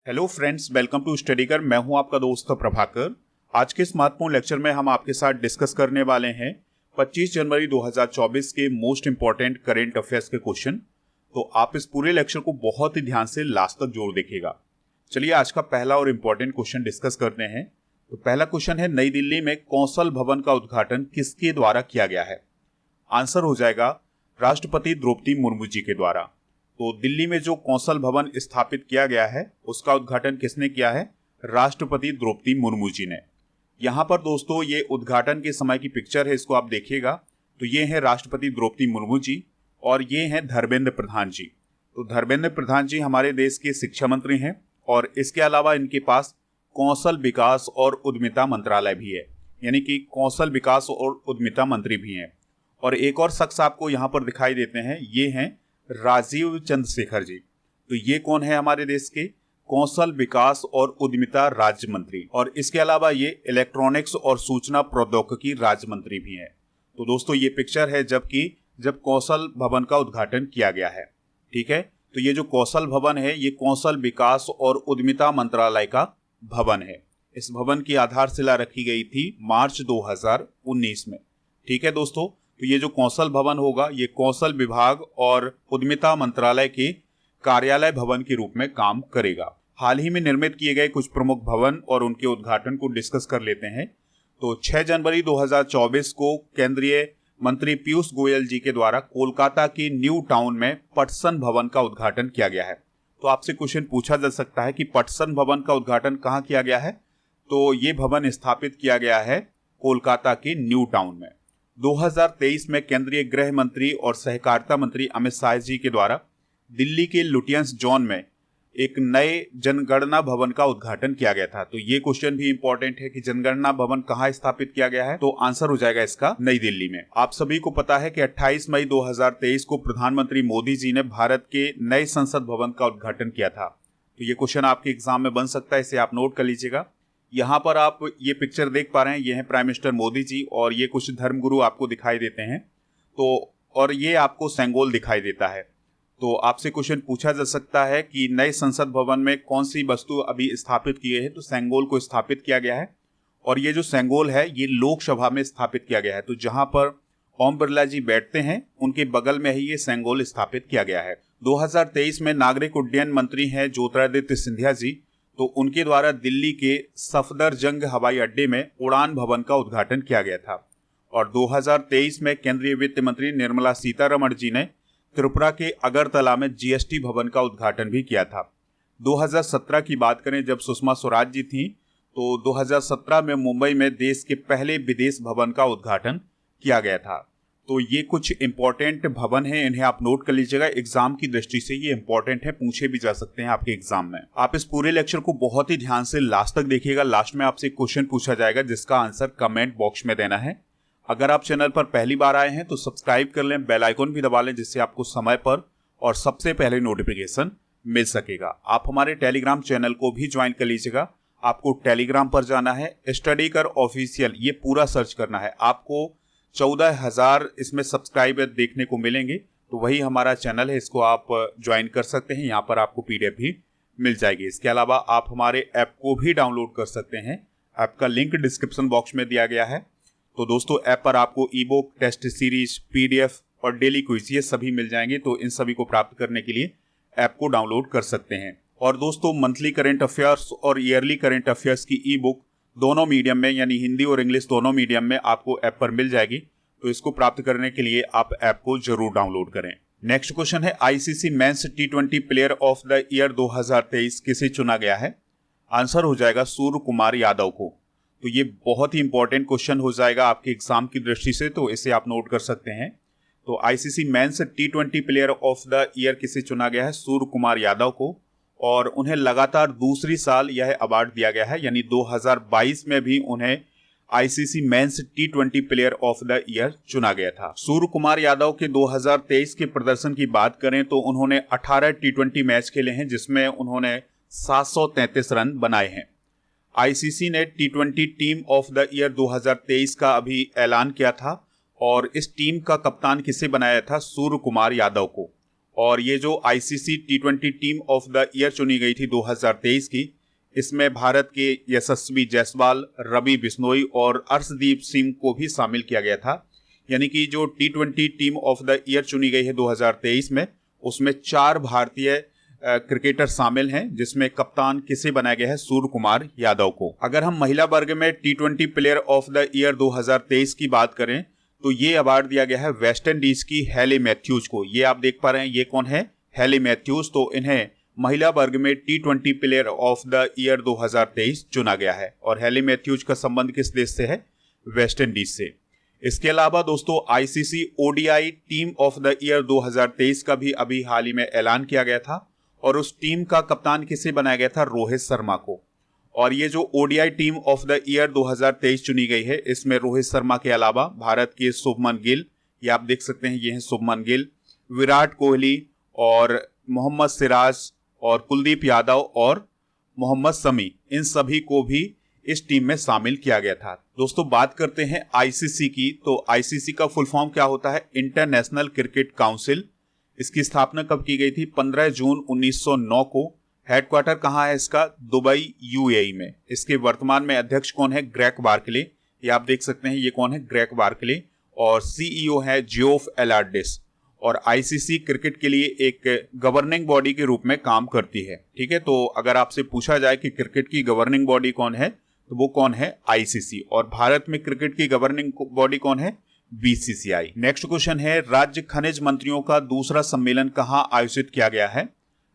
Hello friends, welcome to स्टडीगर। मैं हूं आपका दोस्त प्रभाकर। आज के इस महत्वपूर्ण लेक्चर में हम आपके साथ डिस्कस करने वाले हैं 25 जनवरी 2024 के मोस्ट इंपॉर्टेंट करेंट अफेयर्स के क्वेश्चन। तो आप इस पूरे लेक्चर को बहुत ही ध्यान से लास्ट तक जोड़ देखिएगा। चलिए आज का पहला और इम्पोर्टेंट क्वेश्चन डिस्कस करते हैं। तो पहला क्वेश्चन है, नई दिल्ली में कौशल भवन का उद्घाटन किसके द्वारा किया गया है? आंसर हो जाएगा राष्ट्रपति द्रौपदी मुर्मू जी के द्वारा। तो दिल्ली में जो कौशल भवन स्थापित किया गया है उसका उद्घाटन किसने किया है? राष्ट्रपति द्रौपदी मुर्मू जी ने। यहाँ पर दोस्तों ये उद्घाटन के समय की पिक्चर है, इसको आप देखिएगा। तो ये है राष्ट्रपति द्रौपदी मुर्मू जी और ये हैं धर्मेंद्र प्रधान जी। तो धर्मेंद्र प्रधान जी हमारे देश के शिक्षा मंत्री हैं और इसके अलावा इनके पास कौशल विकास और उद्यमिता मंत्रालय भी है, यानी कि कौशल विकास और उद्यमिता मंत्री भी हैं। और एक और शख्स आपको यहाँ पर दिखाई देते हैं, ये हैं राजीव चंद्रशेखर जी। तो ये कौन है? हमारे देश के कौशल विकास और उद्यमिता राज्य मंत्री, और इसके अलावा ये इलेक्ट्रॉनिक्स और सूचना प्रौद्योगिकी राज्य मंत्री भी हैं। तो दोस्तों ये पिक्चर है जब कौशल भवन का उद्घाटन किया गया है। ठीक है, तो ये जो कौशल भवन है ये कौशल विकास और उद्यमिता मंत्रालय का भवन है। इस भवन की आधारशिला रखी गई थी मार्च 2019 में। ठीक है दोस्तों, तो ये जो कौशल भवन होगा ये कौशल विभाग और उद्यमिता मंत्रालय के कार्यालय भवन के रूप में काम करेगा। हाल ही में निर्मित किए गए कुछ प्रमुख भवन और उनके उद्घाटन को डिस्कस कर लेते हैं। तो 6 जनवरी 2024 को केंद्रीय मंत्री पीयूष गोयल जी के द्वारा कोलकाता के न्यू टाउन में पटसन भवन का उद्घाटन किया गया है। तो आपसे क्वेश्चन पूछा जा सकता है कि पटसन भवन का उद्घाटन कहाँ किया गया है? तो ये भवन स्थापित किया गया है कोलकाता के न्यू टाउन में। 2023 में केंद्रीय गृह मंत्री और सहकारिता मंत्री अमित शाह जी के द्वारा दिल्ली के लुटियंस जोन में एक नए जनगणना भवन का उद्घाटन किया गया था। तो ये क्वेश्चन भी इंपॉर्टेंट है कि जनगणना भवन कहाँ स्थापित किया गया है? तो आंसर हो जाएगा इसका नई दिल्ली में। आप सभी को पता है कि 28 मई 2023 को प्रधानमंत्री मोदी जी ने भारत के नए संसद भवन का उद्घाटन किया था। तो ये क्वेश्चन आपके एग्जाम में बन सकता है, इसे आप नोट कर लीजिएगा। यहाँ पर आप ये पिक्चर देख पा रहे हैं, ये है प्राइम मिनिस्टर मोदी जी और ये कुछ धर्मगुरु आपको दिखाई देते हैं। तो और ये आपको सेंगोल दिखाई देता है। तो आपसे क्वेश्चन पूछा जा सकता है कि नए संसद भवन में कौन सी वस्तु अभी स्थापित की गई है? तो सेंगोल को स्थापित किया गया है और ये जो सेंगोल है ये लोकसभा में स्थापित किया गया है। तो जहां पर ओम बिरला जी बैठते हैं उनके बगल में ही ये सेंगोल स्थापित किया गया है। 2023 में नागरिक उड्डयन मंत्री हैं ज्योतिरादित्य सिंधिया जी। तो उनके द्वारा दिल्ली के सफदरजंग हवाई अड्डे में उड़ान भवन का उद्घाटन किया गया था। और 2023 में केंद्रीय वित्त मंत्री निर्मला सीतारमण जी ने त्रिपुरा के अगरतला में जीएसटी भवन का उद्घाटन भी किया था। 2017 की बात करें, जब सुषमा स्वराज जी थी, तो 2017 में मुंबई में देश के पहले विदेश भवन का उद्घाटन किया गया था। तो ये कुछ इंपॉर्टेंट भवन है, इन्हें आप नोट कर लीजिएगा। एग्जाम की दृष्टि से ये इंपॉर्टेंट है, पूछे भी जा सकते हैं आपके एग्जाम में। आप इस पूरे लेक्चर को बहुत ही ध्यान से लास्ट तक देखिएगा। लास्ट में आपसे क्वेश्चन पूछा जाएगा जिसका आंसर कमेंट बॉक्स में देना है। अगर आप चैनल पर पहली बार आए हैं तो सब्सक्राइब कर लें, बेल आइकन भी दबा लें, जिससे आपको समय पर और सबसे पहले नोटिफिकेशन मिल सकेगा। आप हमारे टेलीग्राम चैनल को भी ज्वाइन कर लीजिएगा। आपको टेलीग्राम पर जाना है, स्टडीगर ऑफिशियल ये पूरा सर्च करना है। आपको 14,000 इसमें सब्सक्राइबर देखने को मिलेंगे। तो वही हमारा चैनल है, इसको आप ज्वाइन कर सकते हैं। यहाँ पर आपको पीडीएफ भी मिल जाएगी। इसके अलावा आप हमारे ऐप को भी डाउनलोड कर सकते हैं। ऐप का लिंक डिस्क्रिप्शन बॉक्स में दिया गया है। तो दोस्तों ऐप पर आपको ebook, test series, PDF और डेली क्विज ये सभी मिल जाएंगे। तो इन सभी को प्राप्त करने के लिए ऐप को डाउनलोड कर सकते हैं। और दोस्तों मंथली करेंट अफेयर्स और ईयरली करेंट अफेयर्स की ई बुक दोनों मीडियम में, यानी हिंदी और इंग्लिश दोनों मीडियम में आपको ऐप पर मिल जाएगी। तो इसको प्राप्त करने के लिए आप ऐप को जरूर डाउनलोड करें। नेक्स्ट क्वेश्चन है, ICC men's T20 player of the year 2023 किसे चुना गया है? आंसर हो जाएगा सूर्य कुमार यादव को। तो ये बहुत ही इंपॉर्टेंट क्वेश्चन हो जाएगा आपके एग्जाम की दृष्टि से, तो इसे आप नोट कर सकते हैं। तो ICC men's T20 player of the year किसे चुना गया है? सूर्य कुमार यादव को। और उन्हें लगातार दूसरी साल यह अवार्ड दिया गया है, यानी 2022 में भी उन्हें ICC men's T20 player of the year चुना गया था। सूर्य कुमार यादव के 2023 के प्रदर्शन की बात करें तो उन्होंने 18 T20 मैच खेले हैं, जिसमें उन्होंने 733 रन बनाए हैं। आईसीसी ने T20 team of the year 2023 का अभी ऐलान किया था और इस टीम का कप्तान किसे बनाया था? सूर्य कुमार यादव को। और ये जो ICC T20 team of the year चुनी गई थी 2023 की, इसमें भारत के यशस्वी जायसवाल, रवि बिश्नोई और अर्शदीप सिंह को भी शामिल किया गया था। यानी कि जो टी20 टीम ऑफ द ईयर चुनी गई है 2023 में, उसमें 4 भारतीय क्रिकेटर शामिल हैं, जिसमें कप्तान किसे बनाया गया है, सूर्य कुमार यादव को। अगर हम महिला वर्ग में टी20 प्लेयर ऑफ द ईयर 2023 की बात करें तो ये अवार्ड दिया गया है वेस्ट इंडीज की हेली मैथ्यूज को। ये आप देख पा रहे हैं, ये कौन है, हेली मैथ्यूज। तो इन्हें महिला वर्ग में टी20 प्लेयर ऑफ द ईयर 2023 चुना गया है। और हेली मैथ्यूज का संबंध किस देश से है, वेस्ट इंडीज से। इसके अलावा दोस्तों ICC ODI team of the year 2023 का भी अभी हाल ही में ऐलान किया गया था, और उस टीम का कप्तान किसे बनाया गया था, रोहित शर्मा को। और ये जो ODI team of the year 2023 चुनी गई है, इसमें रोहित शर्मा के अलावा भारत के शुभमन गिल, ये आप देख सकते हैं, ये हैं शुभमन गिल, विराट कोहली और मोहम्मद सिराज और कुलदीप यादव और मोहम्मद शमी, इन सभी को भी इस टीम में शामिल किया गया था। दोस्तों बात करते हैं आईसीसी की, तो आईसीसी का फुल फॉर्म क्या होता है, इंटरनेशनल क्रिकेट काउंसिल। इसकी स्थापना कब की गई थी, 15 जून 1909 को। हेडक्वार्टर कहाँ है इसका, दुबई यूएई में। इसके वर्तमान में अध्यक्ष कौन है, ग्रेग बार्कले, ये आप देख सकते हैं, ये कौन है, ग्रेग बार्कले। और सीईओ है जियोफ एलार्डिस। और आईसीसी क्रिकेट के लिए एक गवर्निंग बॉडी के रूप में काम करती है। ठीक है, तो अगर आपसे पूछा जाए कि क्रिकेट की गवर्निंग बॉडी कौन है, तो वो कौन है, आईसीसी। और भारत में क्रिकेट की गवर्निंग बॉडी कौन है, बीसीसीआई। नेक्स्ट क्वेश्चन है, राज्य खनिज मंत्रियों का दूसरा सम्मेलन कहाँ आयोजित किया गया है।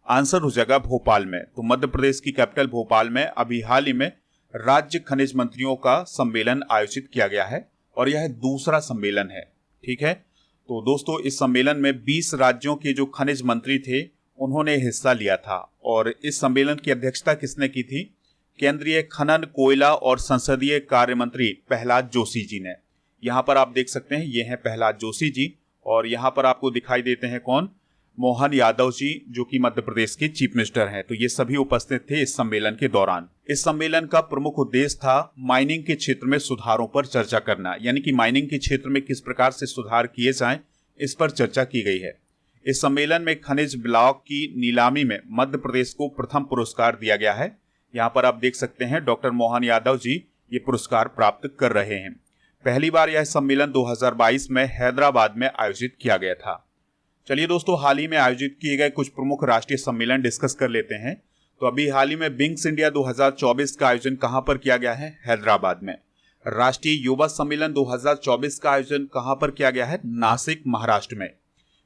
आंसर हो जाएगा भोपाल में। तो मध्य प्रदेश की कैपिटल भोपाल में अभी हाल ही में राज्य खनिज मंत्रियों का सम्मेलन आयोजित किया गया है, और यह दूसरा सम्मेलन है। ठीक है, तो दोस्तों इस सम्मेलन में 20 राज्यों के जो खनिज मंत्री थे उन्होंने हिस्सा लिया था। और इस सम्मेलन की अध्यक्षता किसने की थी, केंद्रीय खनन, कोयला और संसदीय कार्य मंत्री प्रहलाद जोशी जी ने। यहाँ पर आप देख सकते हैं, ये हैं प्रहलाद जोशी जी, और यहाँ पर आपको दिखाई देते हैं कौन, मोहन यादव जी, जो कि मध्य प्रदेश के चीफ मिनिस्टर हैं। तो ये सभी उपस्थित थे इस सम्मेलन के दौरान। इस सम्मेलन का प्रमुख उद्देश्य था माइनिंग के क्षेत्र में सुधारों पर चर्चा करना, यानी कि माइनिंग के क्षेत्र में किस प्रकार से सुधार किए जाएं, इस पर चर्चा की गई है। इस सम्मेलन में खनिज ब्लॉक की नीलामी में मध्य प्रदेश को प्रथम पुरस्कार दिया गया है। यहाँ पर आप देख सकते हैं डॉक्टर मोहन यादव जी ये पुरस्कार प्राप्त कर रहे हैं। पहली बार यह सम्मेलन 2022 में हैदराबाद में आयोजित किया गया था। चलिए दोस्तों, हाल ही में आयोजित किए गए कुछ प्रमुख राष्ट्रीय सम्मेलन डिस्कस कर लेते हैं। तो अभी हाल ही में विंग्स इंडिया 2024 का आयोजन कहां पर किया गया है, हैदराबाद में। राष्ट्रीय युवा सम्मेलन 2024 का आयोजन कहां पर किया गया है, नासिक, महाराष्ट्र में।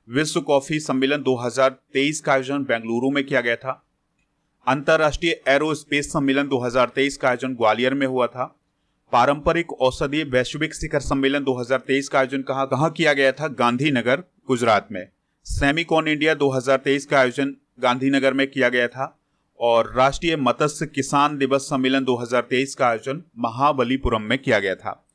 विश्व कॉफी सम्मेलन 2023 का आयोजन बेंगलुरु में किया गया था। अंतर्राष्ट्रीय एरोस्पेस सम्मेलन 2023 का आयोजन ग्वालियर में हुआ था। पारंपरिक औषधीय वैश्विक शिखर सम्मेलन 2023 का आयोजन कहां किया गया था, गांधीनगर, गुजरात में। सेमिकॉन इंडिया 2023 का आयोजन गांधीनगर में किया गया था। और राष्ट्रीय मत्स्य किसान दिवस सम्मेलन 2023 का आयोजन महाबलीपुरम में किया गया था।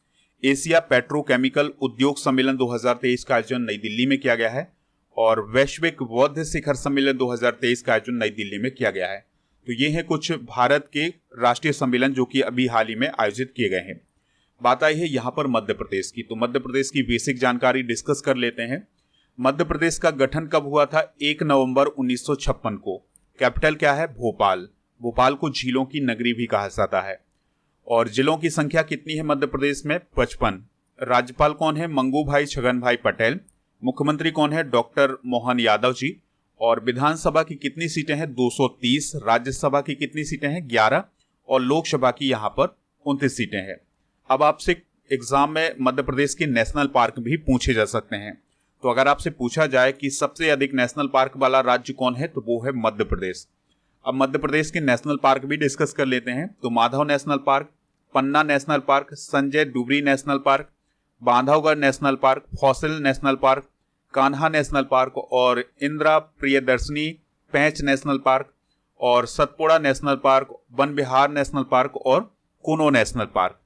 एशिया पेट्रोकेमिकल उद्योग सम्मेलन 2023 का आयोजन नई दिल्ली में किया गया है। और वैश्विक बौद्ध शिखर सम्मेलन 2023 का आयोजन नई दिल्ली में किया गया है। तो ये हैं कुछ भारत के राष्ट्रीय सम्मेलन जो कि अभी हाल ही में आयोजित किए गए हैं। बात आई है यहाँ पर मध्य प्रदेश की, तो मध्य प्रदेश की बेसिक जानकारी डिस्कस कर लेते हैं। मध्य प्रदेश का गठन कब हुआ था, 1 नवंबर 1956 को। कैपिटल क्या है, भोपाल। भोपाल को झीलों की नगरी भी कहा जाता है। और जिलों की संख्या कितनी है मध्य प्रदेश में, 55। राज्यपाल कौन है, मंगू भाई छगन भाई पटेल। मुख्यमंत्री कौन है, डॉक्टर मोहन यादव जी। और विधानसभा की कितनी सीटें हैं, 230। राज्यसभा की कितनी सीटें हैं, 11। और लोकसभा की यहाँ पर 29 सीटें हैं। अब आपसे एग्जाम में मध्य प्रदेश के नेशनल पार्क भी पूछे जा सकते हैं। तो अगर आपसे पूछा जाए कि सबसे अधिक नेशनल पार्क वाला राज्य कौन है, तो वो है मध्य प्रदेश। अब मध्य प्रदेश के नेशनल पार्क भी डिस्कस कर लेते हैं। तो Madhav national park, Panna national park, Sanjay Dubri national park, Bandhavgarh national park, fossil national park, Kanha national park, और इंदिरा प्रियदर्शनी पेंच नेशनल पार्क, और Satpura national park, Van Vihar national park, और कुनो नेशनल पार्क।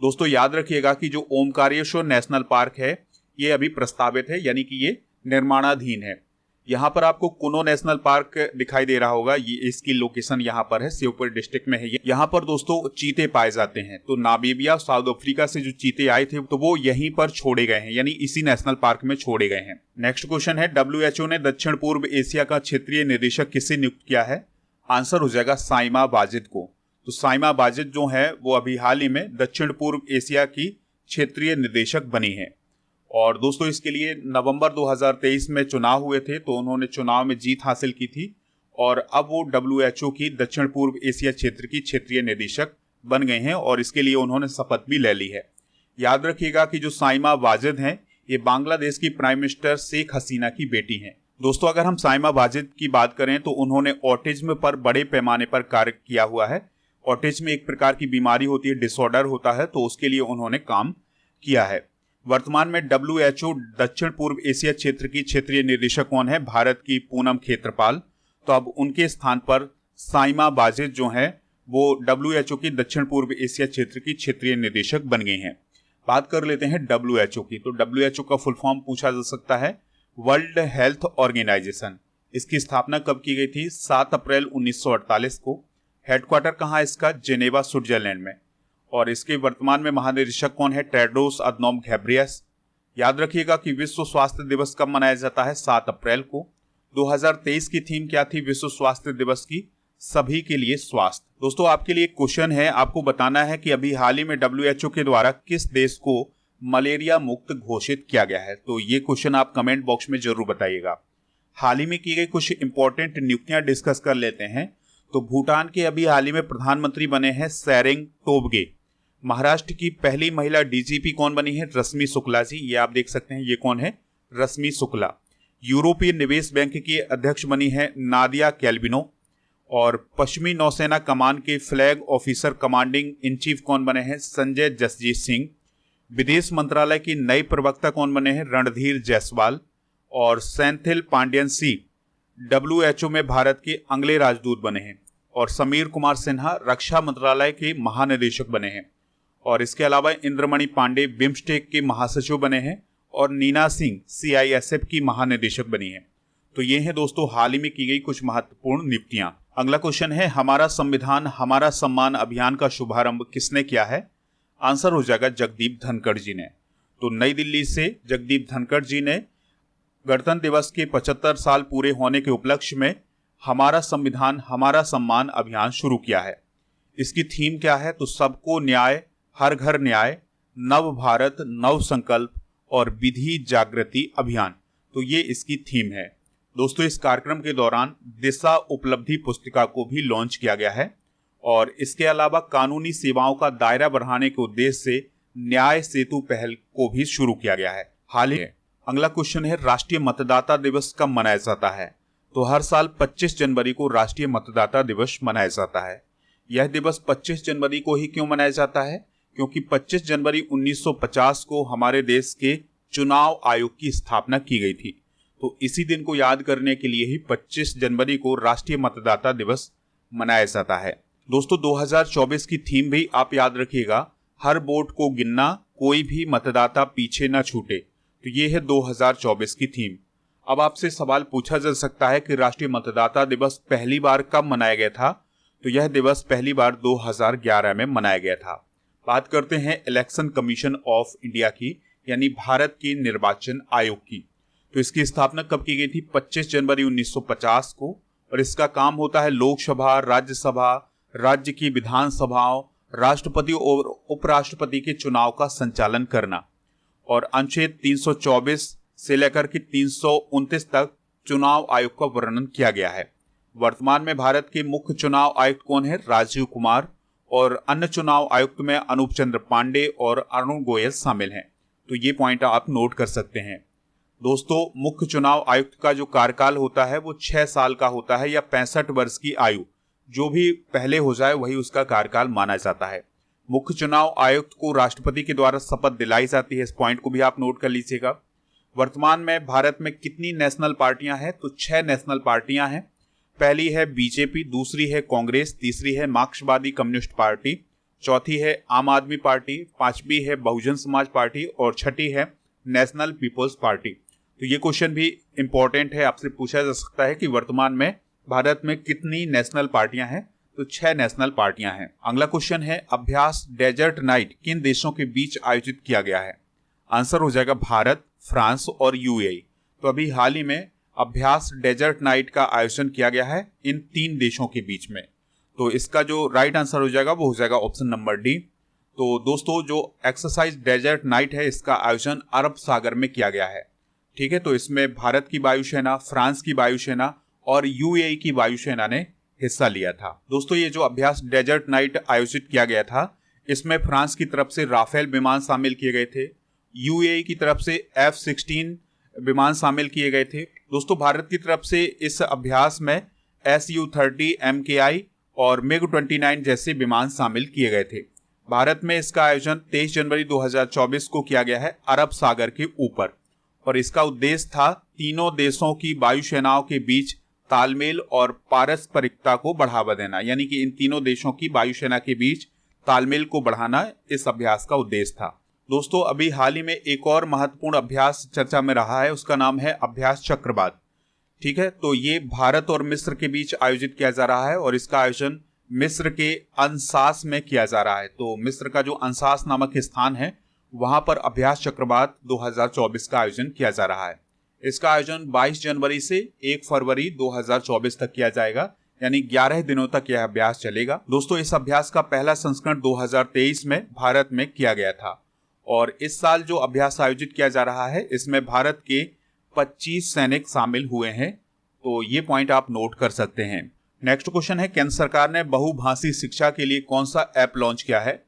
दोस्तों याद रखिएगा कि जो ओमकारेश्वर नेशनल पार्क है ये अभी प्रस्तावित है, यानी कि ये निर्माणाधीन है। यहाँ पर आपको कुनो नेशनल पार्क दिखाई दे रहा होगा, ये इसकी लोकेशन यहाँ पर है, श्योपुर डिस्ट्रिक्ट में है ये। यहाँ पर दोस्तों चीते पाए जाते हैं। तो नामीबिया, साउथ अफ्रीका से जो चीते आए थे तो वो यहीं पर छोड़े गए हैं, यानी इसी नेशनल पार्क में छोड़े गए हैं। नेक्स्ट क्वेश्चन है, WHO ने दक्षिण पूर्व एशिया का क्षेत्रीय निदेशक किसे नियुक्त किया है? आंसर हो जाएगा साइमा वाजिद को। तो साइमा वाजिद जो है वो अभी हाल ही में दक्षिण पूर्व एशिया की क्षेत्रीय निदेशक बनी है। और दोस्तों इसके लिए नवंबर 2023 में चुनाव हुए थे, तो उन्होंने चुनाव में जीत हासिल की थी और अब वो WHO की दक्षिण पूर्व एशिया क्षेत्र की क्षेत्रीय निदेशक बन गए हैं और इसके लिए उन्होंने शपथ भी ले ली है। याद रखिएगा कि जो साइमा वाजिद हैं ये बांग्लादेश की प्राइम मिनिस्टर शेख हसीना की बेटी हैं। दोस्तों अगर हम साइमा वाजिद की बात करें तो उन्होंने ऑटिज्म पर बड़े पैमाने पर कार्य किया हुआ है। ऑटिज्म एक प्रकार की बीमारी होती है, डिसऑर्डर होता है, तो उसके लिए उन्होंने काम किया है। वर्तमान में WHO दक्षिण पूर्व एशिया क्षेत्र की क्षेत्रीय निदेशक कौन है? भारत की पूनम खेत्रपाल। तो अब उनके स्थान पर साइमा वाजिद जो है वो WHO की दक्षिण पूर्व एशिया क्षेत्र की क्षेत्रीय निदेशक बन गई हैं। बात कर लेते हैं WHO की। तो WHO का फुल फॉर्म पूछा जा सकता है वर्ल्ड हेल्थ ऑर्गेनाइजेशन। इसकी स्थापना कब की गई थी? 7 अप्रैल 1948 को। हेडक्वार्टर कहाँ है इसका? जेनेवा, स्विट्जरलैंड में। और इसके वर्तमान में महानिदेशक कौन है? Tedros Adhanom Ghebreyesus. याद रखिएगा कि विश्व स्वास्थ्य दिवस कब मनाया जाता है? 7 अप्रैल को। 2023 की थीम क्या थी विश्व स्वास्थ्य दिवस की? सभी के लिए स्वास्थ्य। दोस्तों आपके लिए क्वेश्चन है, आपको बताना है कि अभी हाल ही में WHO के द्वारा किस देश को मलेरिया मुक्त घोषित किया गया है। तो ये क्वेश्चन आप कमेंट बॉक्स में जरूर बताइएगा। हाल ही में की गई कुछ इंपॉर्टेंट नियुक्तियां डिस्कस कर लेते हैं। तो भूटान के अभी हाल ही में प्रधानमंत्री बने हैं सेरिंग टोब्गे। महाराष्ट्र की पहली महिला DGP कौन बनी है? रश्मि शुक्ला जी। ये आप देख सकते हैं, ये कौन है? रश्मि शुक्ला। यूरोपीय निवेश बैंक की अध्यक्ष बनी है नादिया कैल्विनो। और पश्चिमी नौसेना कमान के flag officer commanding in chief कौन बने हैं? संजय जसजीत सिंह। विदेश मंत्रालय की नई प्रवक्ता कौन बने हैं? रणधीर जायसवाल। और सेंथिल पांड्यन सी WHO में भारत के अगले राजदूत बने हैं। और समीर कुमार सिन्हा रक्षा मंत्रालय के महानिदेशक बने हैं। और इसके अलावा इंद्रमणि पांडे बिम्स्टेक के महासचिव बने हैं। और नीना सिंह CISF की महानिदेशक बनी है। तो ये हैं दोस्तों हाल ही में की गई कुछ महत्वपूर्ण नियुक्तियां। अगला क्वेश्चन है, हमारा संविधान हमारा सम्मान अभियान का शुभारंभ किसने किया है? आंसर हो जाएगा जगदीप धनखड़ जी ने। तो नई दिल्ली से जगदीप धनखड़ जी ने गणतंत्र दिवस के 75 साल पूरे होने के उपलक्ष्य में हमारा संविधान हमारा सम्मान अभियान शुरू किया है। इसकी थीम क्या है? तो सबको न्याय, हर घर न्याय, नव भारत, नव संकल्प और विधि जागृति अभियान। तो ये इसकी थीम है। दोस्तों इस कार्यक्रम के दौरान दिशा उपलब्धि पुस्तिका को भी लॉन्च किया गया है। और इसके अलावा कानूनी सेवाओं का दायरा बढ़ाने के उद्देश्य से न्याय सेतु पहल को भी शुरू किया गया है हाल ही में। अगला क्वेश्चन है, राष्ट्रीय मतदाता दिवस कब मनाया जाता है? तो हर साल 25 जनवरी को राष्ट्रीय मतदाता दिवस मनाया जाता है। यह दिवस 25 जनवरी को ही क्यों मनाया जाता है? क्योंकि 25 जनवरी 1950 को हमारे देश के चुनाव आयोग की स्थापना की गई थी। तो इसी दिन को याद करने के लिए ही 25 जनवरी को राष्ट्रीय मतदाता दिवस मनाया जाता है। दोस्तों 2024 की थीम भी आप याद रखिएगा, हर वोट को गिनना, कोई भी मतदाता पीछे न छूटे। तो ये है 2024 की थीम। अब आपसे सवाल पूछा जा सकता है कि राष्ट्रीय मतदाता दिवस पहली बार कब मनाया गया था? तो यह दिवस पहली बार 2011 में मनाया गया था। बात करते हैं इलेक्शन कमीशन ऑफ इंडिया की, यानी भारत के निर्वाचन आयोग की। तो इसकी स्थापना कब की गई थी? 25 जनवरी 1950 को। और इसका काम होता है लोकसभा, राज्यसभा, राज्य की विधानसभाओं, राष्ट्रपति और उपराष्ट्रपति के चुनाव का संचालन करना। और अनुच्छेद 324 से लेकर के 329 तक चुनाव आयोग का वर्णन किया गया है। वर्तमान में भारत के मुख्य चुनाव आयुक्त कौन है? राजीव कुमार। और अन्य चुनाव आयुक्त में अनूप चंद्र पांडे और अरुण गोयल शामिल हैं। तो ये पॉइंट आप नोट कर सकते हैं। दोस्तों मुख्य चुनाव आयुक्त का जो कार्यकाल होता है वो 6 साल का होता है, या 65 वर्ष की आयु, जो भी पहले हो जाए वही उसका कार्यकाल माना जाता है। मुख्य चुनाव आयुक्त को राष्ट्रपति के द्वारा शपथ दिलाई जाती है। इस पॉइंट को भी आप नोट कर लीजिएगा। वर्तमान में भारत में कितनी नेशनल पार्टियां हैं? तो 6 नेशनल पार्टियां हैं। पहली है बीजेपी, दूसरी है कांग्रेस, तीसरी है मार्क्सवादी कम्युनिस्ट पार्टी, चौथी है आम आदमी पार्टी, पांचवी है बहुजन समाज पार्टी और छठी है नेशनल पीपल्स पार्टी। तो ये क्वेश्चन भी इंपॉर्टेंट है, आपसे पूछा जा सकता है कि वर्तमान में भारत में कितनी नेशनल पार्टियां हैं। तो 6 नेशनल पार्टियां हैं। अगला क्वेश्चन है अभ्यास डेजर्ट नाइट किन देशों के बीच आयोजित किया गया है? आंसर हो जाएगा भारत, फ्रांस और यूएई। तो अभी हाल ही में अभ्यास डेजर्ट नाइट का आयोजन किया गया है इन 3 देशों के बीच में। तो इसका जो राइट आंसर हो जाएगा वो हो जाएगा ऑप्शन नंबर डी। तो दोस्तों जो एक्सरसाइज डेजर्ट नाइट है इसका आयोजन अरब सागर में किया गया है। ठीक है, तो इसमें भारत की वायुसेना, फ्रांस की वायुसेना और यूएई की वायुसेना ने हिस्सा लिया था। दोस्तों ये जो अभ्यास डेजर्ट नाइट आयोजित किया गया था इसमें फ्रांस की तरफ से राफेल विमान शामिल किए गए थे, यूएई की तरफ से F-16 विमान शामिल किए गए थे। दोस्तों भारत की तरफ से इस अभ्यास में Su-30 MKI और MiG-29 जैसे विमान शामिल किए गए थे। भारत में इसका आयोजन 23 जनवरी 2024 को किया गया है अरब सागर के ऊपर, और इसका उद्देश्य था तीनों देशों की वायुसेनाओं के बीच तालमेल और पारस्परिकता को बढ़ावा देना, यानी कि इन तीनों देशों की वायुसेना के बीच तालमेल को बढ़ाना इस अभ्यास का उद्देश्य था। दोस्तों अभी हाल ही में एक और महत्वपूर्ण अभ्यास चर्चा में रहा है, उसका नाम है अभ्यास चक्रवात। ठीक है, तो ये भारत और मिस्र के बीच आयोजित किया जा रहा है और इसका आयोजन मिस्र के अंसास में किया जा रहा है। तो मिस्र का जो अंसास नामक स्थान है वहां पर अभ्यास चक्रवात 2024 का आयोजन किया जा रहा है। इसका आयोजन 22 जनवरी से 1 फरवरी 2024 तक किया जाएगा, यानी 11 दिनों तक यह अभ्यास चलेगा। दोस्तों इस अभ्यास का पहला संस्करण 2023 में भारत में किया गया था, और इस साल जो अभ्यास आयोजित किया जा रहा है इसमें भारत के 25 सैनिक शामिल हुए हैं। तो ये पॉइंट आप नोट कर सकते हैं। नेक्स्ट क्वेश्चन है केंद्र सरकार ने बहुभाषी शिक्षा के लिए कौन सा ऐप लॉन्च किया है?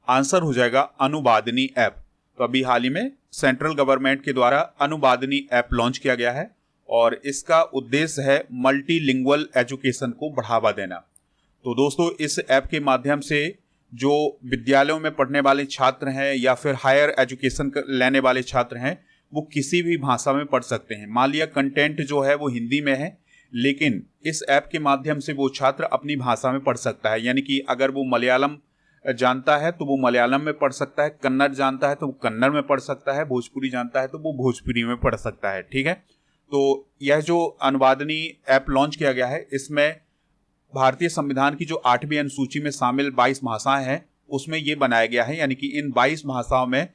आंसर हो जाएगा अनुवादिनी ऐप। तो अभी हाल ही में सेंट्रल गवर्नमेंट के द्वारा अनुवादिनी ऐप लॉन्च किया गया है और इसका उद्देश्य है मल्टीलिंगुअल एजुकेशन को बढ़ावा देना। तो दोस्तों इस ऐप के माध्यम से जो विद्यालयों में पढ़ने वाले छात्र हैं या फिर हायर एजुकेशन लेने वाले छात्र हैं वो किसी भी भाषा में पढ़ सकते हैं। मान लिया कंटेंट जो है वो हिंदी में है, लेकिन इस ऐप के माध्यम से वो छात्र अपनी भाषा में पढ़ सकता है, यानी कि अगर वो मलयालम जानता है तो वो मलयालम में पढ़ सकता है, कन्नड़ जानता है तो वो कन्नड़ में पढ़ सकता है, भोजपुरी जानता है तो वो भोजपुरी में पढ़ सकता है। ठीक है, तो यह जो अनुवादिनी ऐप लॉन्च किया गया है इसमें भारतीय संविधान की जो 8वीं अनुसूची में शामिल 22 भाषाएं हैं उसमें ये बनाया गया है, यानी कि इन 22 भाषाओं में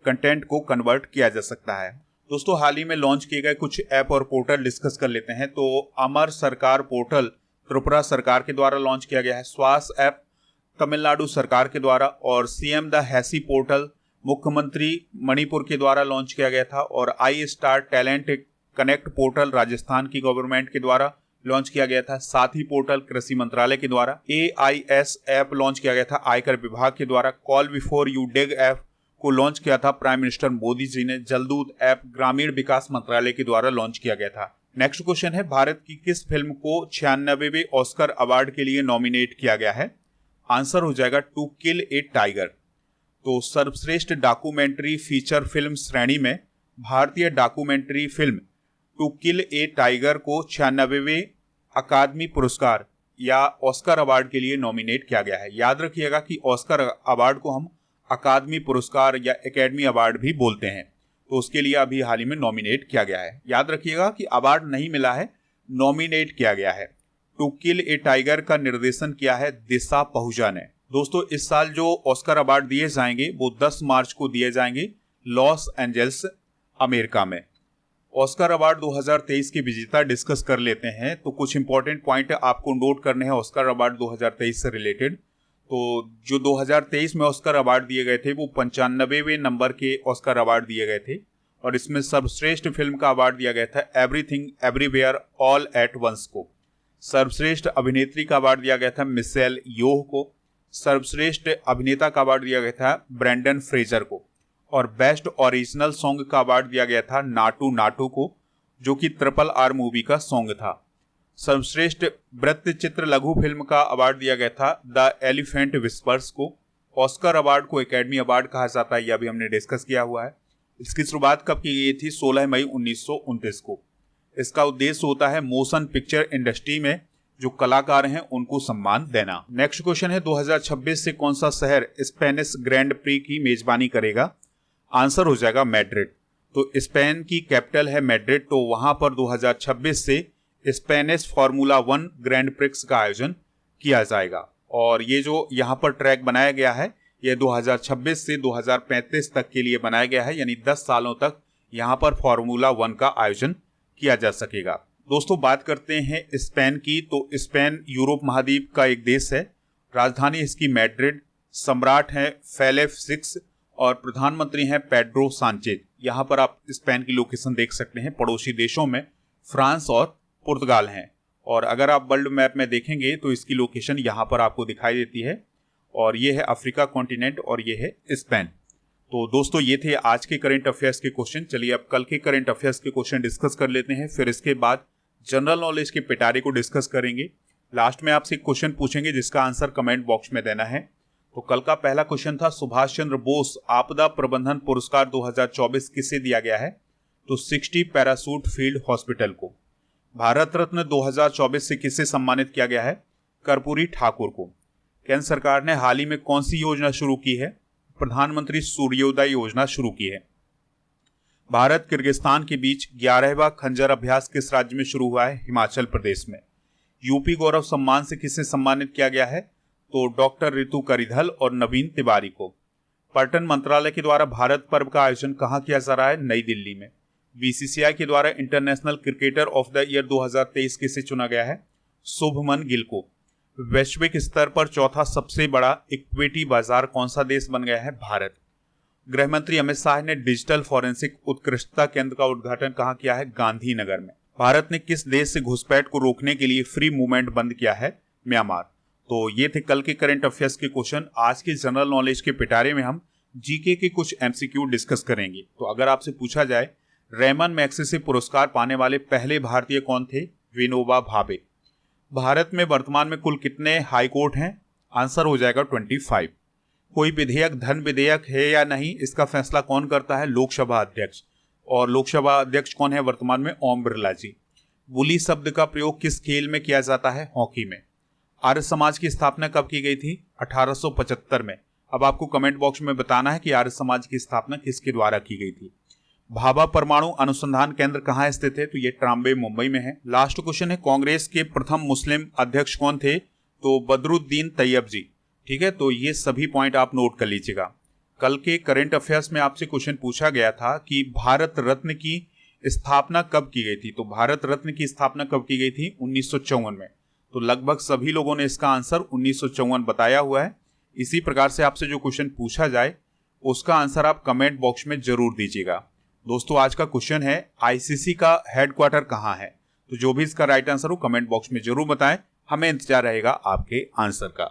कंटेंट को कन्वर्ट किया जा सकता है। दोस्तों हाल ही में लॉन्च किए गए कुछ ऐप और पोर्टल डिस्कस कर लेते हैं। तो अमर सरकार पोर्टल त्रिपुरा सरकार के द्वारा लॉन्च किया गया है, स्वास्थ्य ऐप तमिलनाडु सरकार के द्वारा, और सीएम द हैसी पोर्टल मुख्यमंत्री मणिपुर के द्वारा लॉन्च किया गया था, और I star talent connect portal Rajasthan की गवर्नमेंट के द्वारा लॉन्च किया गया था। साथी पोर्टल कृषि मंत्रालय के द्वारा, AIS ऐप लॉन्च किया गया था आयकर विभाग के द्वारा, call before you dig app को लॉन्च किया था प्राइम मिनिस्टर मोदी जी ने, जलदूत ऐप ग्रामीण विकास मंत्रालय के द्वारा लॉन्च किया गया था। नेक्स्ट क्वेश्चन है भारत की किस फिल्म को 96वें ऑस्कर अवार्ड के लिए नॉमिनेट किया गया है? आंसर हो जाएगा टू किल ए टाइगर। तो सर्वश्रेष्ठ डॉक्यूमेंट्री फीचर फिल्म श्रेणी में भारतीय documentary film to kill a tiger को 96वें अकादमी पुरस्कार या ऑस्कर अवार्ड के लिए नॉमिनेट किया गया है। याद रखिएगा कि ऑस्कर अवार्ड को हम अकादमी पुरस्कार या एकेडमी अवार्ड भी बोलते हैं, तो उसके लिए अभी हाल ही में नॉमिनेट किया गया है। याद रखिएगा कि अवार्ड नहीं मिला है, नॉमिनेट किया गया है। टू किल ए टाइगर का निर्देशन किया है दिशा पहुजा ने। दोस्तों इस साल जो ऑस्कर अवार्ड दिए जाएंगे वो 10 मार्च को दिए जाएंगे लॉस एंजल्स अमेरिका में। ऑस्कर अवार्ड 2023 के विजेता डिस्कस कर लेते हैं। तो कुछ इंपॉर्टेंट पॉइंट आपको नोट करने हैं ऑस्कर अवार्ड 2023 से रिलेटेड। तो जो 2023 में ऑस्कर अवार्ड दिए गए थे वो 95वें नंबर के ऑस्कर अवार्ड दिए गए थे, और इसमें सर्वश्रेष्ठ फिल्म का अवार्ड दिया गया था everything everywhere all at once को। सर्वश्रेष्ठ अभिनेत्री का अवार्ड दिया गया था मिशेल योह को। सर्वश्रेष्ठ अभिनेता का अवार्ड दिया गया था ब्रेंडन फ्रेजर को, और बेस्ट ओरिजिनल सॉन्ग का अवार्ड दिया गया था नाटू नाटू को, जो कि RRR मूवी का सॉन्ग था। सर्वश्रेष्ठ वृत्तचित्र लघु फिल्म का अवार्ड दिया गया था द एलिफेंट विस्पर्स को। ऑस्कर अवार्ड को एकेडमी अवार्ड कहा जाता है, यह भी हमने डिस्कस किया हुआ है। इसकी शुरुआत कब की गई थी? 16 मई 1929 को। इसका उद्देश्य होता है मोशन पिक्चर इंडस्ट्री में जो कलाकार हैं उनको सम्मान देना। नेक्स्ट क्वेश्चन है 2026 से कौन सा शहर स्पेनिश ग्रैंड प्री की मेजबानी करेगा? आंसर हो जाएगा मैड्रिड। तो स्पेन की कैपिटल है मैड्रिड, तो वहां पर 2026 से स्पेनिश फार्मूला 1 ग्रैंड प्रिक्स का आयोजन किया जाएगा। और ये जो यहाँ पर ट्रैक बनाया गया है ये 2026 से 2035 तक के लिए बनाया गया है, यानी 10 सालों तक यहाँ पर फार्मूला 1 का आयोजन किया जा सकेगा। दोस्तों बात करते हैं स्पेन की, तो स्पेन यूरोप महाद्वीप का एक देश है। राजधानी इसकी मैड्रिड, सम्राट हैं फेलिप VI और प्रधानमंत्री हैं पेड्रो सांचेज। यहाँ पर आप स्पेन की लोकेशन देख सकते हैं। पड़ोसी देशों में फ्रांस और पुर्तगाल हैं। और अगर आप वर्ल्ड मैप में देखेंगे तो इसकी लोकेशन यहाँ पर आपको दिखाई देती है, और ये है अफ्रीका कॉन्टिनेंट और ये है स्पेन। तो दोस्तों ये थे आज के करंट अफेयर्स के क्वेश्चन। चलिए अब कल के करंट अफेयर्स के क्वेश्चन डिस्कस कर लेते हैं, फिर इसके बाद जनरल नॉलेज के पिटारे को डिस्कस करेंगे। लास्ट में आपसे एक क्वेश्चन पूछेंगे जिसका आंसर कमेंट बॉक्स में देना है। तो कल का पहला क्वेश्चन था, सुभाष चंद्र बोस आपदा प्रबंधन पुरस्कार 2024 किसे दिया गया है? तो 60 पैरासूट फील्ड हॉस्पिटल को। भारत रत्न 2024 से किसे सम्मानित किया गया है? कर्पूरी ठाकुर को। केंद्र सरकार ने हाल ही में कौन सी योजना शुरू की है? प्रधानमंत्री सूर्योदय योजना शुरू की है। भारत किर्गिस्तान के बीच 11वां खंजर अभ्यास किस राज्य में शुरू हुआ है? हिमाचल प्रदेश में। यूपी गौरव सम्मान से किसे सम्मानित किया गया है? तो डॉक्टर रितु करिधल और नवीन तिवारी को। पर्यटन मंत्रालय के द्वारा भारत पर्व का आयोजन कहाँ किया जा रहा है? नई दिल्ली में। बीसीसीआई के द्वारा international cricketer of the year 2023 किसे चुना गया है? शुभमन गिल को। वैश्विक स्तर पर चौथा सबसे बड़ा इक्विटी बाजार कौन सा देश बन गया है? भारत। गृह मंत्री अमित शाह ने डिजिटल फॉरेंसिक उत्कृष्टता केंद्र का उद्घाटन कहाँ किया है? गांधीनगर में। भारत ने किस देश से घुसपैठ को रोकने के लिए फ्री मूवमेंट बंद किया है? म्यांमार। तो ये थे कल के करंट अफेयर्स के क्वेश्चन। आज के जनरल नॉलेज के पिटारे में हम जीके के कुछ एमसीक्यू डिस्कस करेंगे। तो अगर आपसे पूछा जाए रेमन मैग्सेसे पुरस्कार पाने वाले पहले भारतीय कौन थे? विनोबा भावे। भारत में वर्तमान में कुल कितने हाई कोर्ट हैं? आंसर हो जाएगा 25। कोई विधेयक धन विधेयक है या नहीं, इसका फैसला कौन करता है? लोकसभा अध्यक्ष। और लोकसभा अध्यक्ष कौन है वर्तमान में? ओम बिरला जी। बुली शब्द का प्रयोग किस खेल में किया जाता है? हॉकी में। आर्य समाज की स्थापना कब की गई थी? 1875 में। अब आपको कमेंट बॉक्स में बताना है कि आर्य समाज की स्थापना किसके द्वारा की गई थी। भाभा परमाणु अनुसंधान केंद्र कहाँ स्थित है? तो ये ट्राम्बे मुंबई में है। लास्ट क्वेश्चन है, कांग्रेस के प्रथम मुस्लिम अध्यक्ष कौन थे? तो बदरुद्दीन तैयब जी। ठीक है, तो ये सभी पॉइंट आप नोट कर लीजिएगा। कल के करंट अफेयर्स में आपसे क्वेश्चन पूछा गया था कि भारत रत्न की स्थापना कब की गई थी? तो भारत रत्न की स्थापना कब की गई थी? 1954 में। तो लगभग सभी लोगों ने इसका आंसर 1954 बताया हुआ है। इसी प्रकार से आपसे जो क्वेश्चन पूछा जाए उसका आंसर आप कमेंट बॉक्स में जरूर दीजिएगा। दोस्तों आज का क्वेश्चन है, आईसीसी का हेडक्वार्टर कहाँ है? तो जो भी इसका राइट आंसर हो कमेंट बॉक्स में जरूर बताएं, हमें इंतजार रहेगा आपके आंसर का।